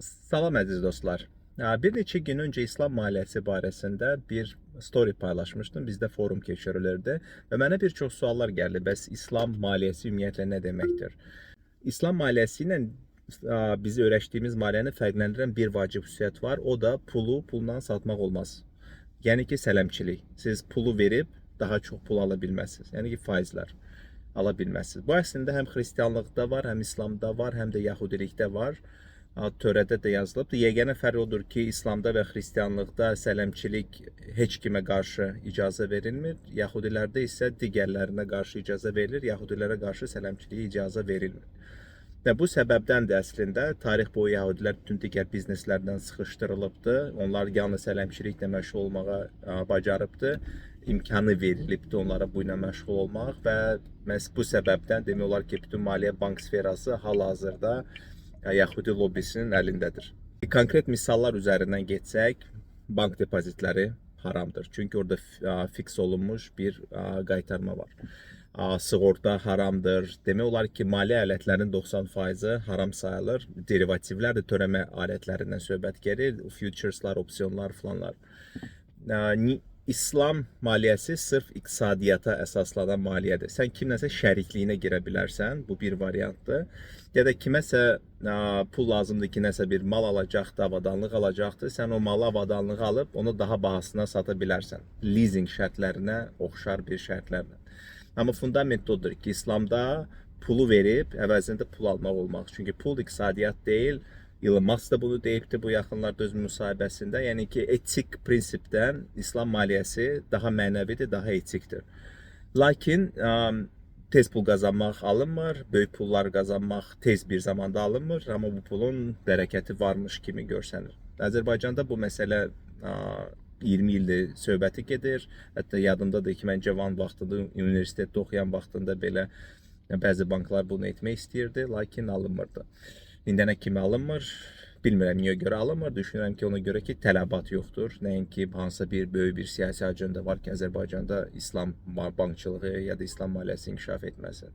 Salam əziz dostlar. Bir neçə gün öncə İslam maliyyəsi barəsində bir story paylaşmışdım. Bizdə forum keçirilirdi və mənə bir çox suallar gəldi. Bəs İslam maliyyəsi ümumiyyətlə nə deməkdir? İslam maliyyəsi ilə bizi öyrəşdiyimiz maliyyəni fərqləndirən bir vacib xüsusiyyət var. O da pulu pulla satmaq olmaz. Yəni ki, sələmçilik. Siz pulu verib daha çox pul ala bilməzsiniz. Yəni ki, faizlər ala bilməzsiniz. Bu əslində həm xristianlıqda var, həm İslamda var, həm də Yahudilikdə var. Törədə də yazılıbdır. Yeganə fərq odur ki, İslamda və xristianlıqda sələmçilik heç kimə qarşı icazə verilmir. Yahudilərdə isə digərlərinə qarşı icazə verilir. Yahudilərə qarşı sələmçiliyə icazə verilmir. Və bu səbəbdən də əslində tarix boyu Yahudilər bütün digər bizneslərdən sıxışdırılıbdır. Onlar yalnız sələmçiliklə məşğul olmağa bacarıbdır. İmkanı verilibdir onlara bu ilə məşğul olmaq və məhz bu səbəbdən demək olar ki, bütün maliyyə bank sferası hal-hazırda Yahudi lobbisinin əlindədir. Konkret misallar üzərindən geçsək, bank depozitləri haramdır. Çünki orada fiks olunmuş bir qaytarma var. Sığorta haramdır. Demək olar ki, maliyyə alətlərinin 90%-i haram sayılır. Derivativlər də törəmə alətlərindən söhbət gedir. Futureslar, opsiyonlar falanlar. İslam maliyyəsi sırf iqtisadiyyata əsaslanan maliyyədir. Sən kimləsə şərikliyinə girə bilərsən, bu bir variantdır. Ya da kiməsə pul lazımdır ki, nəsə bir mal alacaqdır, avadanlıq alacaqdır. Sən o malı, avadanlığı alıb onu daha bahasına sata bilərsən. Leasing şərtlərinə oxşar bir şərtlərlə. Amma fundament odur ki, İslamda pulu verib əvəzində pul almaq olmaq. Çünki pul iqtisadiyyat deyil. Elon Musk da bunu deyibdi bu yaxınlarda öz müsahibəsində. Yəni ki, etik prinsipdən İslam maliyyəsi daha mənəvidir, daha etikdir. Lakin tez pul qazanmaq alınmır, böyük pullar qazanmaq tez bir zamanda alınmır, amma bu pulun bərəkəti varmış kimi görsənir. Azərbaycanda bu məsələ 20 ildir söhbəti gedir. Hətta yadımdadır ki, mən cavan vaxtında, universitetdə oxuyan vaxtında belə bəzi banklar bunu etmək istəyirdi, lakin alınmırdı. İndənə kimi alınmır, bilmirəm niyə görə alınmır, düşünürəm ki, ona görə ki, tələbat yoxdur. Nəinki hansısa bir böyük bir siyasi agenda var ki, Azərbaycanda İslam bankçılığı ya da İslam maliyyəsi inkişaf etməsin.